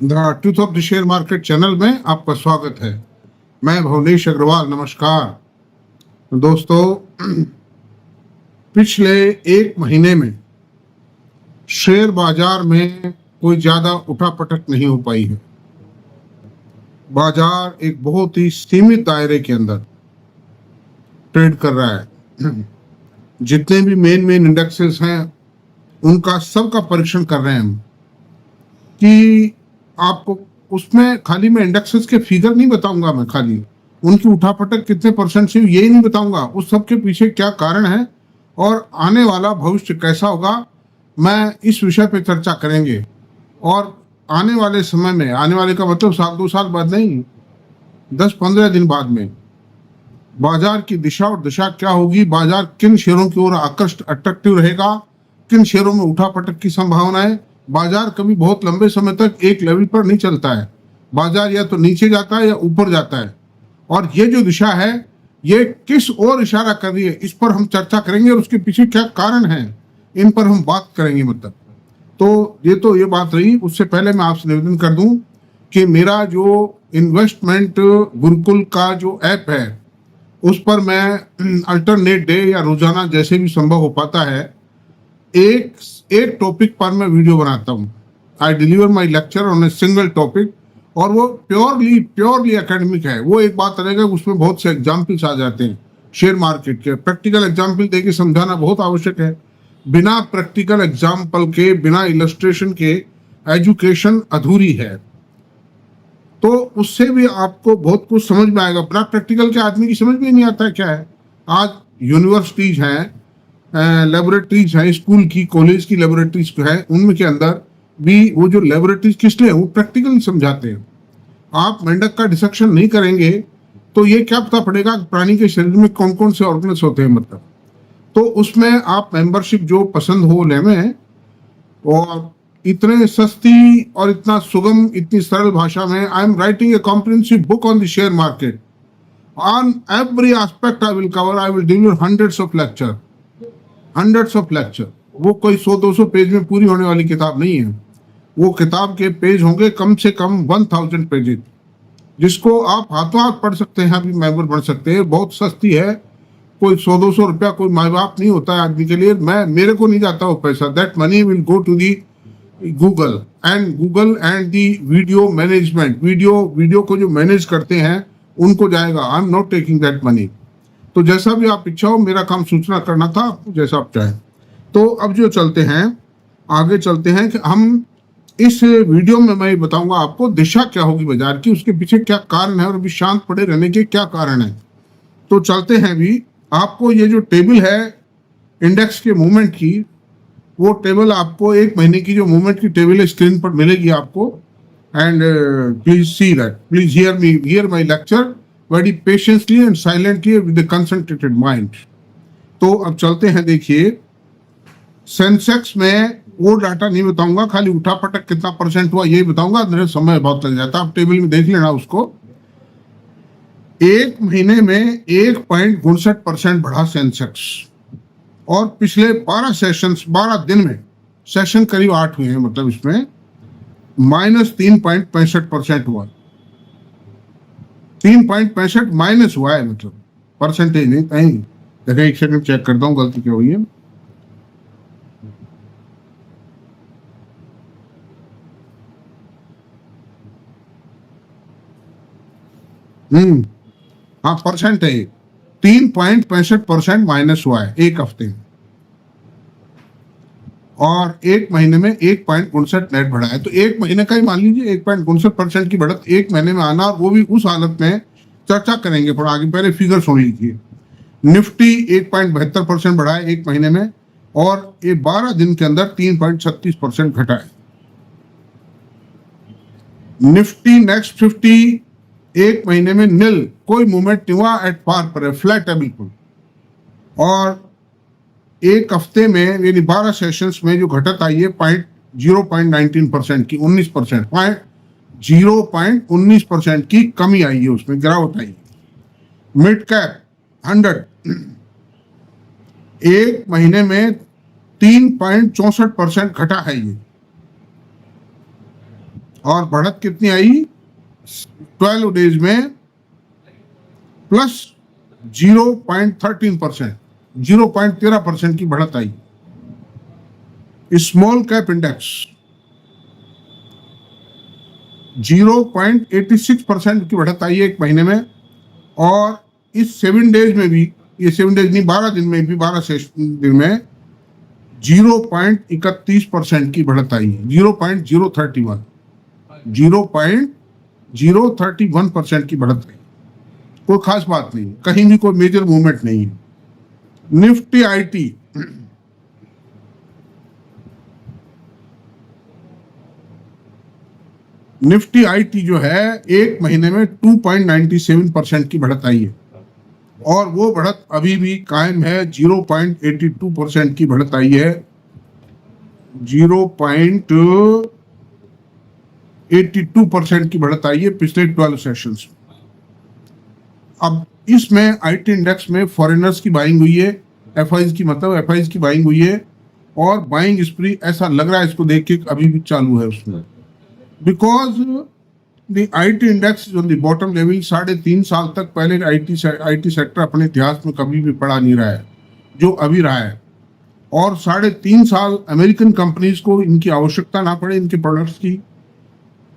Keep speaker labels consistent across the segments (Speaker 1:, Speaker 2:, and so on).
Speaker 1: The truth of the share market channel में आपका स्वागत है। मैं भुवनेश अग्रवाल। नमस्कार दोस्तों। पिछले एक महीने में शेयर बाजार में कोई ज्यादा उठापटक नहीं हो पाई है। बाजार एक बहुत ही सीमित दायरे के अंदर ट्रेड कर रहा है। जितने भी मेन इंडेक्सेस हैं उनका सबका परीक्षण कर रहे हैं हम कि आपको उसमें खाली मैं इंडेक्सेस के फिगर नहीं बताऊंगा, मैं खाली उनकी उठापटक कितने परसेंट से यही नहीं बताऊंगा, उस सब के पीछे क्या कारण है और आने वाला भविष्य कैसा होगा, मैं इस विषय पे चर्चा करेंगे। और आने वाले समय में, आने वाले का मतलब साल दो साल बाद नहीं, 10-15 दिन बाद में बाजार की दिशा और दशा क्या होगी, बाजार किन शेयरों की ओर अट्रैक्टिव रहेगा, किन शेयरों में उठापटक की संभावना है। बाजार कभी बहुत लंबे समय तक एक लेवल पर नहीं चलता है। बाजार या तो नीचे जाता है या ऊपर जाता है, और ये जो दिशा है ये किस ओर इशारा कर रही है, इस पर हम चर्चा करेंगे और उसके पीछे क्या कारण है, इन पर हम बात करेंगे। मतलब तो ये बात रही। उससे पहले मैं आपसे निवेदन कर दूं कि मेरा जो इन्वेस्टमेंट गुरुकुल का जो ऐप है उस पर मैं अल्टरनेट डे या रोजाना जैसे भी संभव हो पाता है एक टॉपिक पर मैं वीडियो बनाता हूँ। I deliver my lecture on a single topic, और वो प्योरली एकेडमिक है। वो एक बात रहेगा, उसमें बहुत से एग्जाम्पल्स आ जाते हैं शेयर मार्केट के। प्रैक्टिकल एग्जाम्पल देके समझाना बहुत आवश्यक है। बिना प्रैक्टिकल एग्जाम्पल के, बिना इलस्ट्रेशन के एजुकेशन अधूरी है। तो उससे भी आपको बहुत कुछ समझ में आएगा। बिना प्रैक्टिकल के आदमी की समझ में नहीं आता है क्या है। आज यूनिवर्सिटीज हैं, लेबोरेटरीज हैं, स्कूल की, कॉलेज की लेबोरेटरीज है, उनमें के अंदर भी वो जो लेबोरेटरीज किस लिए, वो प्रैक्टिकल समझाते हैं। आप मेंढक का डिसेक्शन नहीं करेंगे तो ये क्या पता पड़ेगा प्राणी के शरीर में कौन कौन से ऑर्गन्स होते हैं। मतलब तो उसमें आप मेंबरशिप जो पसंद हो लें, और इतने सस्ती और इतना सुगम, इतनी सरल भाषा में I am writing a comprehensive book on the share market. On every aspect I will cover, I will deliver hundreds of lecture. वो कोई 100-200 पेज में पूरी होने वाली किताब नहीं है। वो किताब के पेज होंगे कम से कम 1000 पेजेस, जिसको आप हाथों हाथ पढ़ सकते हैं, अभी मेंबर बन सकते हैं। बहुत सस्ती है, कोई 100-200 रुपया कोई माँ बाप नहीं होता है आदमी के लिए। मेरे को नहीं जाता वो पैसा। That money will go to the Google and the video management. Video को जो मैनेज करते हैं उनको जाएगा। I am not taking that money. तो जैसा भी आप इच्छा हो, मेरा काम सूचना करना था, जैसा आप चाहें। तो अब जो आगे चलते हैं कि हम इस वीडियो में मैं बताऊंगा आपको दिशा क्या होगी बाजार की, उसके पीछे क्या कारण है और अभी शांत पड़े रहने के क्या कारण है। तो चलते हैं। अभी आपको ये जो टेबल है इंडेक्स के मूवमेंट की, वो टेबल आपको एक महीने की जो मूवमेंट की टेबल है स्क्रीन पर मिलेगी आपको। And please see that, please here my lecture very patiently and silently with a concentrated mind। तो अब चलते हैं। देखिए, सेंसेक्स में वो डाटा नहीं बताऊंगा, खाली उठापटक कितना परसेंट हुआ यही बताऊंगा, मेरे समय बहुत लग जाता है। आप टेबल में देख लेना उसको। एक महीने में 1.59% बढ़ा सेंसेक्स, और पिछले 12 दिन में सेशन करीब 8 हुए हैं, मतलब इसमें -3.65% हुआ। 3.65 माइनस हुआ है, मतलब परसेंटेज नहीं। कहीं देखा, एक सेकंड चेक करता हूँ गलती क्या हुई है। हाँ, परसेंट है। 3.65% माइनस हुआ है एक हफ्ते में, और एक महीने में 1.59 नेट बढ़ा है। तो एक महीने का ही मान लीजिए 1.59% की बढ़त एक महीने में आना, और वो भी उस हालत में चर्चा करेंगे पर आगे। पहले फिगर सुन लीजिए। निफ्टी 1.72% बढ़ा है एक महीने में, और ये 12 दिन के अंदर 3.36% घटा है। निफ्टी नेक्स्ट 50 एक महीने में नील, कोई मूवमेंट नहीं हुआ, एट पार पर है, फ्लैट है बिल्कुल। और एक हफ्ते में यानी 12 सेशंस में जो घटत आई है 0.19% की, 19%, 0.19% की कमी आई है, उसमें गिरावट आई है। मिड कैप 100 एक महीने में 3.64% घटा है ये। और बढ़त कितनी आई 12 डेज में, प्लस 0.13%, 0.13% की बढ़त आई। स्मॉल कैप इंडेक्स 0.86% की बढ़त आई है एक महीने में। और इस 7 डेज में भी, ये 7 डेज नहीं 12 दिन में भी, 12 दिन में 0.31% की बढ़त आई है। 0.031% की बढ़त आई। कोई खास बात नहीं, कहीं भी कोई मेजर मूवमेंट नहीं है। निफ्टी आईटी जो है एक महीने में 2.97% की बढ़त आई है। और वो बढ़त अभी भी कायम है। 0.82% की बढ़त आई है। 0.82% की बढ़त आई है पिछले 12 सेशंस में। अब इसमें आईटी इंडेक्स में फॉरेनर्स की बाइंग हुई है, एफआईज की बाइंग हुई है। और बाइंग स्प्री ऐसा लग रहा है इसको देख के अभी भी चालू है उसमें, because the IT index on the bottom level 3.5 साल तक पहले आईटी सेक्टर अपने इतिहास में कभी भी पड़ा नहीं रहा है जो अभी रहा है। और 3.5 साल अमेरिकन कंपनीज को इनकी आवश्यकता ना पड़े, इनके प्रोडक्ट्स की,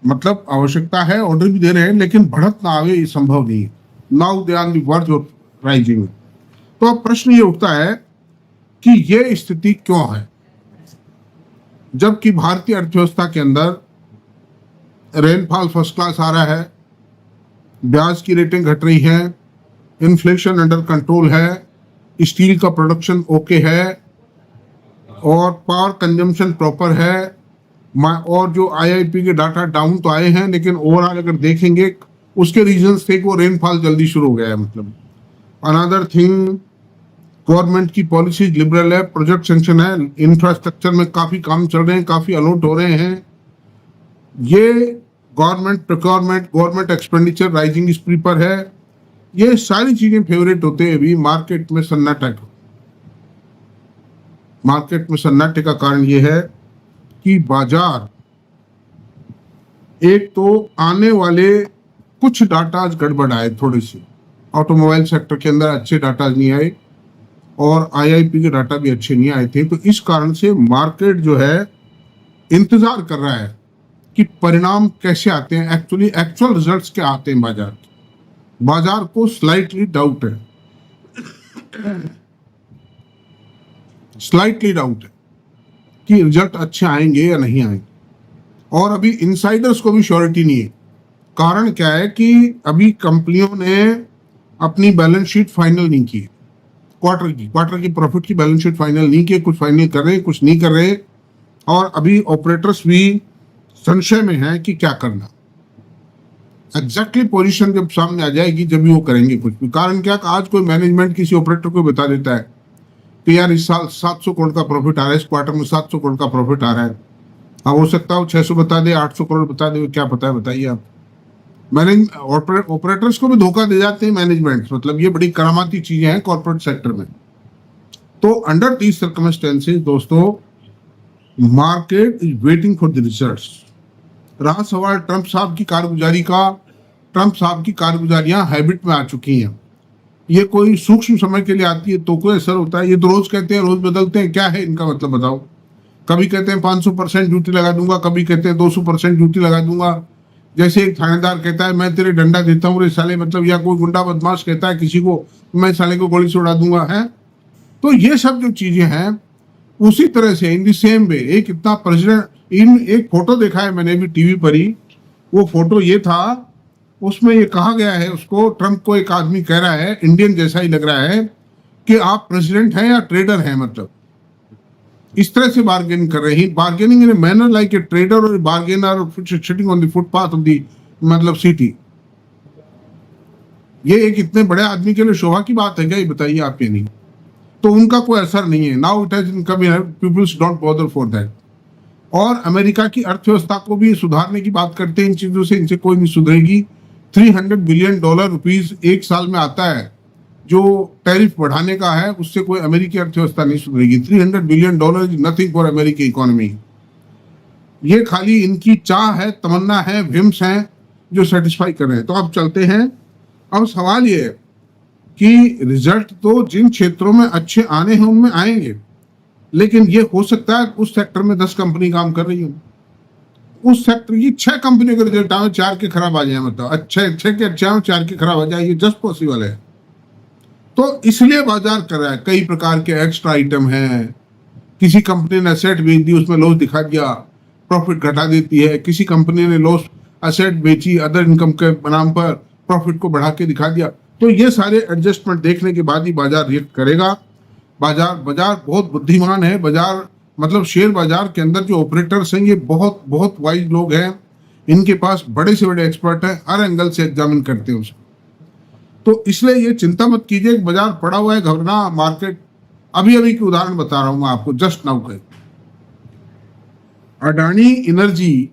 Speaker 1: मतलब आवश्यकता है, ऑर्डर भी दे रहे हैं, लेकिन बढ़त ना आवे, ये संभव नहीं है। Now they are on the verge of rising. तो अब प्रश्न ये उठता है कि ये स्थिति क्यों है, जबकि भारतीय अर्थव्यवस्था के अंदर रेनफॉल फर्स्ट क्लास आ रहा है, ब्याज की रेटिंग घट रही है, इन्फ्लेशन अंडर कंट्रोल है, स्टील का प्रोडक्शन ओके है, और पावर कंजम्पशन प्रॉपर है। और जो आईआईपी के डाटा डाउन तो आए हैं, लेकिन ओवरऑल अगर देखेंगे उसके रीजंस थे कि वो रेनफॉल जल्दी शुरू हो गया है। मतलब अनदर थिंग, गवर्नमेंट की पॉलिसी लिबरल है, प्रोजेक्ट सेंक्शन है, इंफ्रास्ट्रक्चर में काफी काम चल रहे हैं, काफी अलॉट हो रहे हैं। ये government procurement, government expenditure rising स्प्री पर है। ये सारी चीजें फेवरेट होते हैं। भी मार्केट में सन्नाटे का कारण ये है कि बाजार, एक तो आने वाले कुछ डाटा गड़बड़ आए, थोड़े से ऑटोमोबाइल सेक्टर के अंदर अच्छे डाटा नहीं आए, और आईआईपी के डाटा भी अच्छे नहीं आए थे। तो इस कारण से मार्केट जो है इंतजार कर रहा है कि परिणाम कैसे आते हैं, एक्चुअल रिजल्ट्स क्या आते हैं। बाजार को स्लाइटली डाउट है कि रिजल्ट अच्छे आएंगे या नहीं आएंगे। और अभी इनसाइडर्स को भी श्योरिटी नहीं है। कारण क्या है कि अभी कंपनियों ने अपनी बैलेंस शीट फाइनल नहीं की, क्वार्टर की प्रॉफिट की बैलेंस शीट फाइनल नहीं की, कुछ फाइनल कर रहे हैं, कुछ नहीं कर रहे। और अभी ऑपरेटर्स भी संशय में है कि क्या करना। एग्जैक्टली पोजीशन जब सामने आ जाएगी जब भी वो करेंगे कुछ भी। कारण क्या, आज कोई मैनेजमेंट किसी ऑपरेटर को बता देता है कि यार इस साल 700 करोड़ का प्रॉफिट आ रहा है, इस क्वार्टर में 700 करोड़ का प्रॉफिट आ रहा है। अब हो सकता है 600 बता दे, 800 करोड़ बता दे, क्या पता है, बताइए आप। ऑपरेटर्स को भी धोखा दे जाते हैं मैनेजमेंट। मतलब ये बड़ी करामाती चीजें हैं कॉर्पोरेट सेक्टर में। तो अंडर दीज सर्कमस्टेंसेस दोस्तों, market is waiting for the results. रहा सवाल ट्रंप साहब की कारगुजारी का, ट्रंप साहब की कारगुजारियां हैबिट में आ चुकी हैं। ये कोई सूक्ष्म समय के लिए आती है तो कोई असर होता है। ये तो रोज कहते हैं, रोज बदलते हैं, क्या है इनका मतलब बताओ। कभी कहते हैं 500% ड्यूटी लगा दूंगा, कभी कहते हैं 200% ड्यूटी लगा दूंगा। जैसे एक थानेदार कहता है मैं तेरे डंडा देता हूँ रे साले, मतलब, या कोई गुंडा बदमाश कहता है किसी को मैं साले को गोली से उड़ा दूंगा, है। तो ये सब जो चीजें हैं उसी तरह से इन द सेम वे एक इतना प्रेसिडेंट, एक फोटो देखा है मैंने भी टीवी पर ही। वो फोटो ये था, उसमें ये कहा गया है उसको, ट्रंप को एक आदमी कह रहा है, इंडियन जैसा ही लग रहा है, कि आप प्रेसिडेंट हैं या ट्रेडर हैं। मतलब इस तरह से बार्गेनिंग कर रहे हैं, bargaining in manner like a trader और bargainer sitting on the footpath of the मतलब सिटी। ये एक इतने बड़े आदमी के लिए शोभा की बात है क्या, ये बताइए आप। ये नहीं तो उनका कोई असर नहीं है। Now it has come, peoples don't bother for that. और अमेरिका की अर्थव्यवस्था को भी सुधारने की बात करते हैं, इन चीजों से इनसे कोई नहीं सुधरेगी। $300 बिलियन एक साल में आता है जो टैरिफ बढ़ाने का है, उससे कोई अमेरिकी अर्थव्यवस्था नहीं सुधरेगी। $300 बिलियन इज नथिंग फॉर अमेरिकी इकोनॉमी। ये खाली इनकी चाह है, तमन्ना है, विम्स हैं जो सेटिस्फाई कर रहे हैं। तो अब चलते हैं। अब सवाल ये है कि रिजल्ट तो जिन क्षेत्रों में अच्छे आने हैं उनमें आएंगे, लेकिन ये हो सकता है उस सेक्टर में 10 कंपनी काम कर रही हो, उस सेक्टर की 6 कंपनियों के रिजल्ट आए, 4 के खराब आ जाए, मतलब अच्छे के अच्छे आए, 4 के खराब आ जाए, ये जस्ट पॉसिबल है। तो इसलिए बाजार कर रहा है। कई प्रकार के एक्स्ट्रा आइटम हैं। किसी कंपनी ने एसेट बेच दी, उसमें लॉस दिखा दिया, प्रॉफिट घटा देती है। किसी कंपनी ने लॉस एसेट बेची, अदर इनकम के नाम पर प्रॉफिट को बढ़ा के दिखा दिया। तो ये सारे एडजस्टमेंट देखने के बाद ही बाजार रिएक्ट करेगा। बाजार बहुत बुद्धिमान है। बाजार मतलब शेयर बाजार के अंदर जो ऑपरेटर्स हैं ये बहुत बहुत वाइज लोग हैं। इनके पास बड़े से बड़े एक्सपर्ट हैं, हर एंगल से एग्जामिन करते हैं उसको। तो इसलिए ये चिंता मत कीजिए कि बाजार पड़ा हुआ है, घबरा मार्केट। अभी अभी की उदाहरण बता रहा हूं मैं आपको, जस्ट नाउ के अडानी एनर्जी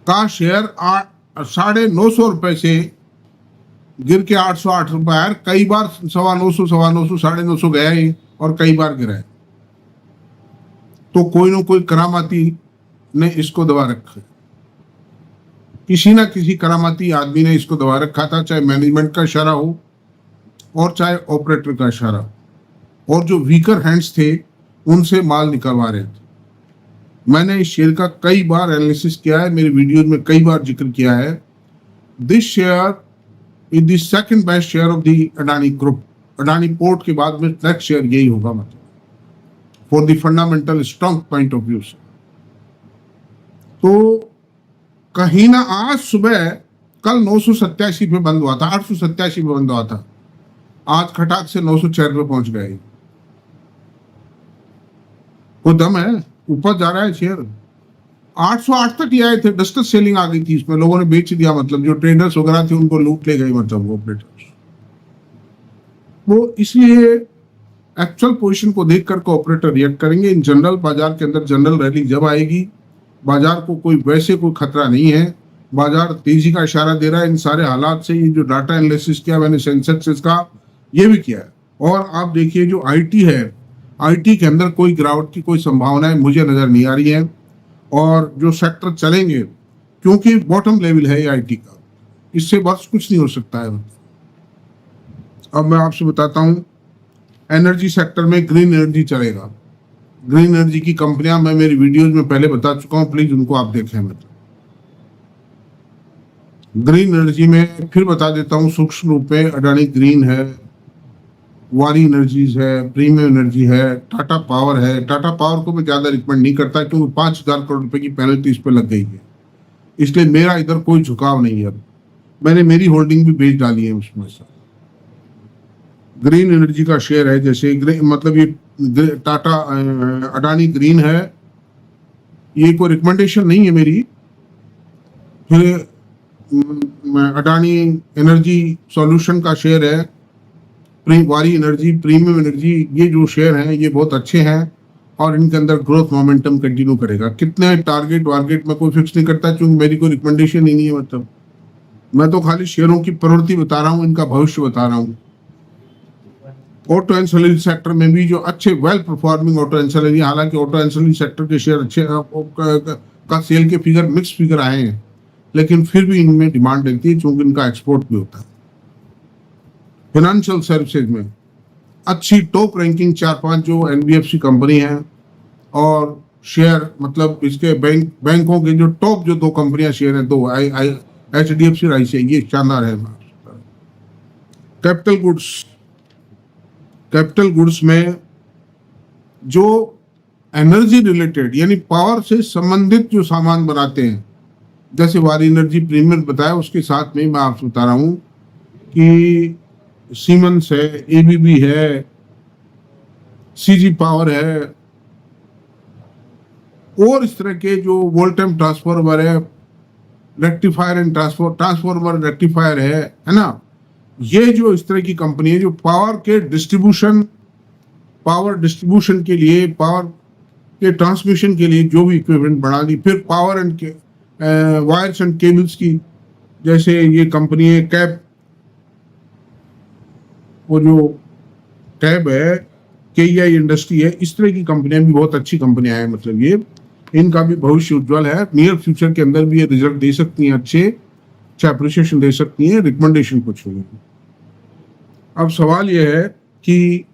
Speaker 1: का शेयर 950 रुपए से गिर के 808 रुपए आया। कई बार 950, 950 गया ही, और कई बार गिरा है। तो कोई ना कोई करामाती ने इसको दबा रखा है, किसी ना किसी करामाती आदमी ने इसको दबा रखा था, चाहे मैनेजमेंट का इशारा हो और चाहे ऑपरेटर का इशारा। और जो वीकर हैंड्स थे उनसे माल निकलवा रहे थे। मैंने इस शेयर का कई बार एनालिसिस किया है, मेरे वीडियोज में कई बार जिक्र किया है। This share is the second best share of the Adani group. Adani port के बाद में नेक्स्ट शेयर यही होगा, मतलब for the fundamental strong point of view से। तो कहीं ना आज सुबह, कल 987 पे बंद हुआ था, 887 पे बंद हुआ था, आज खटाक से 906 पे पहुंच गए। वो दम है, ऊपर जा रहा है शेयर। 808 तक ही आए थे, डस्टर सेलिंग आ गई थी इसमें, लोगों ने बेच दिया। मतलब जो ट्रेडर्स वगैरह थे उनको लूट ले गए, मतलब वो ऑपरेटर्स। वो इसलिए एक्चुअल पोजीशन को देख कर ऑपरेटर रिएक्ट करेंगे। इन जनरल बाजार के अंदर जनरल रैली जब आएगी, बाजार को कोई खतरा नहीं है। बाजार तेजी का इशारा दे रहा है इन सारे हालात से। ये जो डाटा एनालिसिस किया मैंने सेंसेक्स का, ये भी किया है। और आप देखिए जो आईटी है, आईटी के अंदर कोई गिरावट की कोई संभावनाएं मुझे नजर नहीं आ रही है। और जो सेक्टर चलेंगे, क्योंकि बॉटम लेवल है आईटी का, इससे बस कुछ नहीं हो सकता है। अब मैं आपसे बताता हूं, एनर्जी सेक्टर में ग्रीन एनर्जी चलेगा। ग्रीन एनर्जी की कंपनियां मैं मेरी वीडियोज में पहले बता चुका हूं, प्लीज उनको आप देखें। मतलब ग्रीन एनर्जी में फिर बता देता हूं सूक्ष्म रूप में, अडानी ग्रीन है, वारी एनर्जीज है, प्रीमियम एनर्जी है, टाटा पावर है। टाटा पावर को मैं ज्यादा रिकमेंड नहीं करता क्योंकि 5,000 करोड़ रुपए की पेनल्टी इस पर लग गई है, इसलिए मेरा इधर कोई झुकाव नहीं है। मैंने मेरी होल्डिंग भी बेच डाली है उसमें से। ग्रीन एनर्जी का शेयर है, जैसे मतलब ये टाटा अडानी ग्रीन है, ये कोई रिकमेंडेशन नहीं है मेरी। फिर अडानी एनर्जी सॉल्यूशन का शेयर है, वारी एनर्जी, प्रीमियम एनर्जी, ये जो शेयर हैं ये बहुत अच्छे हैं और इनके अंदर ग्रोथ मोमेंटम कंटिन्यू करेगा। कितने टारगेट वारगेट में कोई फिक्स नहीं करता क्योंकि मेरी कोई रिकमेंडेशन ही नहीं है। मतलब मैं तो खाली शेयरों की प्रवृत्ति बता रहा हूँ, इनका भविष्य बता रहा हूँ। ऑटो एंसिलरी सेक्टर में भी जो अच्छे वेल परफॉर्मिंग ऑटो एंसिलरी, हालांकि ऑटो एंसिलरी सेक्टर के शेयर अच्छे का सेल के फिगर मिक्स फिगर आए हैं, लेकिन फिर भी इनमें डिमांड रहती है क्योंकि इनका एक्सपोर्ट भी होता है। फाइनेंशियल सर्विसेज में अच्छी टॉप रैंकिंग 4-5 जो एनबीएफसी कंपनी है, और शेयर मतलब इसके बैंकों के जो टॉप जो 2 कंपनियां शेयर हैं, 2 एचडीएफसी और आईसीआई, ये शानदार है। कैपिटल गुड्स में जो एनर्जी रिलेटेड यानी पावर से संबंधित जो सामान बनाते हैं, जैसे वारी एनर्जी प्रीमियम बताया, उसके साथ में मैं आपसे बता रहा हूं कि सीमेंस है, एबीबी है, सीजी पावर है, और इस तरह के जो वोल्टेम ट्रांसफार्मर है, रेक्टिफायर एंड ट्रांसफार्मर रेक्टिफायर है ना। ये जो इस तरह की कंपनी है जो पावर डिस्ट्रीब्यूशन के लिए, पावर के ट्रांसमिशन के लिए जो भी इक्विपमेंट बना दी, फिर power and wires and cables की, जैसे ये कंपनी है कैब, वो जो कैब है, केईआई इंडस्ट्री है, इस तरह की कंपनियां भी बहुत अच्छी कंपनियां हैं। मतलब ये इनका भी भविष्य उज्जवल है। नियर फ्यूचर के अंदर भी ये रिजल्ट दे सकती हैं, अच्छे अप्रिसिएशन दे सकती हैं, रिकमेंडेशन को छोड़ेंगे। अब सवाल यह है कि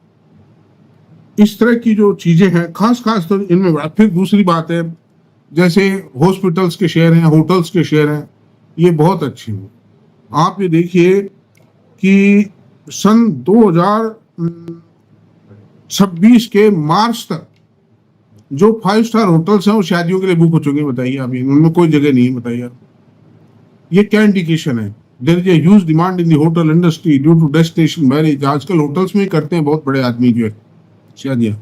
Speaker 1: इस तरह की जो चीजें हैं, खास तो इनमें फिर दूसरी बात है, जैसे हॉस्पिटल्स के शेयर हैं, होटल्स के शेयर हैं, ये बहुत अच्छे हैं। आप ये देखिए कि सन 2026 के मार्च तक जो 5 स्टार होटल्स हैं वो शादियों के लिए बुक हो चुके हैं। बताइए आप, उनमें कोई जगह नहीं है। बताइए ये क्या इंडिकेशन है? There is a huge demand in the hotel industry due to destination marriage. आजकल होटल्स में ही करते हैं बहुत बड़े आदमी जो है शादियां।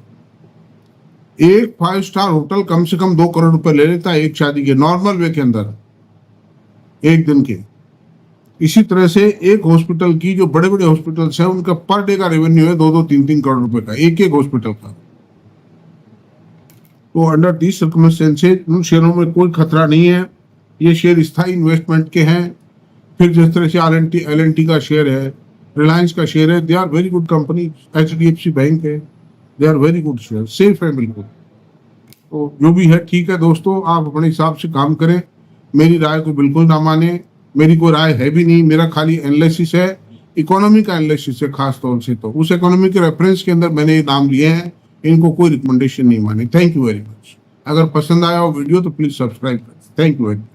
Speaker 1: एक 5 स्टार होटल कम से कम 2 करोड़ रुपए ले लेता है एक शादी के नॉर्मल वे के अंदर, एक दिन के। इसी तरह से एक हॉस्पिटल की, जो बड़े बड़े हॉस्पिटल्स हैं, उनका पर डे का रेवेन्यू है 2-2, 3-3 करोड़ रुपए का, एक हॉस्पिटल का। तो अंडर दिस सर्कमस्टेंसेस उन शेयरों में कोई खतरा नहीं है। ये शेयर स्थायी इन्वेस्टमेंट के हैं। फिर जिस तरह से एल&टी का शेयर है, रिलायंस का शेयर है, they are very good company. HDFC bank है, they are very good share, safe है बिल्कुल। तो जो भी है ठीक है दोस्तों, आप अपने हिसाब से काम करें, मेरी राय को बिल्कुल ना माने। मेरी कोई राय है भी नहीं, मेरा खाली एनालिसिस है, इकोनॉमी का एनालिसिस है खास तौर से। तो उस इकोनॉमी के रेफरेंस के अंदर मैंने ये नाम लिए हैं, इनको कोई रिकमेंडेशन नहीं माने। Thank you very much. अगर पसंद आया हो वीडियो तो प्लीज सब्सक्राइब करें। Thank you very much.